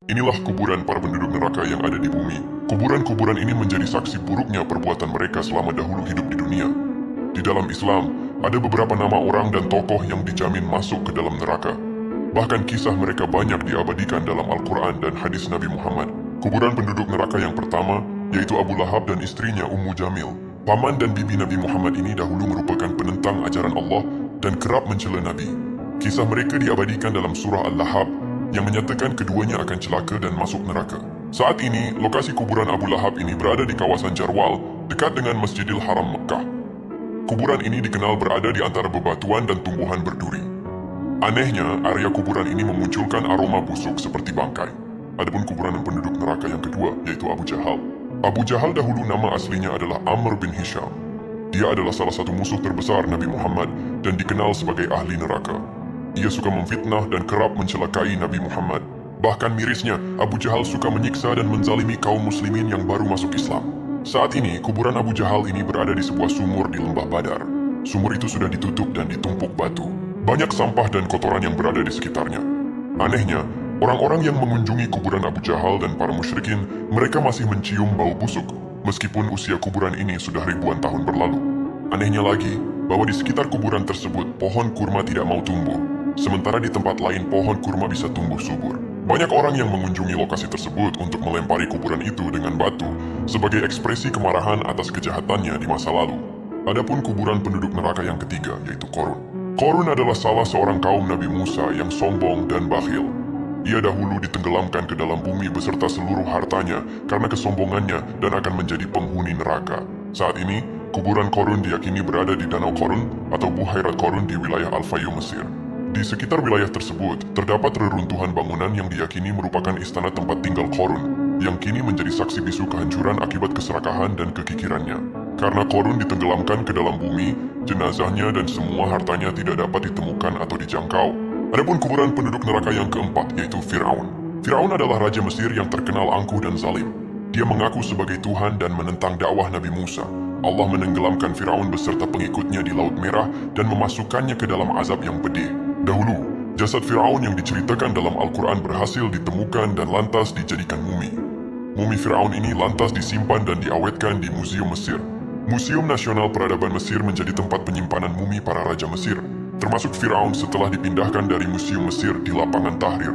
Inilah kuburan para penduduk neraka yang ada di bumi. Kuburan-kuburan ini menjadi saksi buruknya perbuatan mereka selama dahulu hidup di dunia. Di dalam Islam, ada beberapa nama orang dan tokoh yang dijamin masuk ke dalam neraka. Bahkan kisah mereka banyak diabadikan dalam Al-Quran dan hadis Nabi Muhammad. Kuburan penduduk neraka yang pertama, yaitu Abu Lahab dan istrinya Ummu Jamil. Paman dan bibi Nabi Muhammad ini dahulu merupakan penentang ajaran Allah dan kerap mencela Nabi. Kisah mereka diabadikan dalam surah Al-Lahab yang menyatakan keduanya akan celaka dan masuk neraka. Saat ini, lokasi kuburan Abu Lahab ini berada di kawasan Jarwal, dekat dengan Masjidil Haram Mekah. Kuburan ini dikenal berada di antara bebatuan dan tumbuhan berduri. Anehnya, area kuburan ini memunculkan aroma busuk seperti bangkai. Adapun kuburan penduduk neraka yang kedua, yaitu Abu Jahal. Abu Jahal dahulu nama aslinya adalah Amr bin Hisham. Dia adalah salah satu musuh terbesar Nabi Muhammad dan dikenal sebagai ahli neraka. Ia suka memfitnah dan kerap mencelakai Nabi Muhammad. Bahkan mirisnya, Abu Jahal suka menyiksa dan menzalimi kaum muslimin yang baru masuk Islam. Saat ini, kuburan Abu Jahal ini berada di sebuah sumur di lembah Badar. Sumur itu sudah ditutup dan ditumpuk batu. Banyak sampah dan kotoran yang berada di sekitarnya. Anehnya, orang-orang yang mengunjungi kuburan Abu Jahal dan para musyrikin, mereka masih mencium bau busuk, meskipun usia kuburan ini sudah ribuan tahun berlalu. Anehnya lagi, bahwa di sekitar kuburan tersebut, pohon kurma tidak mau tumbuh, sementara di tempat lain pohon kurma bisa tumbuh subur. Banyak orang yang mengunjungi lokasi tersebut untuk melempari kuburan itu dengan batu sebagai ekspresi kemarahan atas kejahatannya di masa lalu. Adapun kuburan penduduk neraka yang ketiga, yaitu Qorun. Qorun adalah salah seorang kaum Nabi Musa yang sombong dan bakhil. Ia dahulu ditenggelamkan ke dalam bumi beserta seluruh hartanya karena kesombongannya dan akan menjadi penghuni neraka. Saat ini, kuburan Qorun diyakini berada di Danau Qorun atau Buhairat Qorun di wilayah Al-Fayyum, Mesir. Di sekitar wilayah tersebut, terdapat reruntuhan bangunan yang diyakini merupakan istana tempat tinggal Qorun, yang kini menjadi saksi bisu kehancuran akibat keserakahan dan kekikirannya. Karena Qorun ditenggelamkan ke dalam bumi, jenazahnya dan semua hartanya tidak dapat ditemukan atau dijangkau. Adapun kuburan penduduk neraka yang keempat, yaitu Fir'aun. Fir'aun adalah raja Mesir yang terkenal angkuh dan zalim. Dia mengaku sebagai Tuhan dan menentang dakwah Nabi Musa. Allah menenggelamkan Fir'aun beserta pengikutnya di Laut Merah dan memasukkannya ke dalam azab yang pedih. Dahulu, jasad Fir'aun yang diceritakan dalam Al-Quran berhasil ditemukan dan lantas dijadikan mumi. Mumi Fir'aun ini lantas disimpan dan diawetkan di Museum Mesir. Museum Nasional Peradaban Mesir menjadi tempat penyimpanan mumi para raja Mesir, termasuk Fir'aun setelah dipindahkan dari Museum Mesir di Lapangan Tahrir.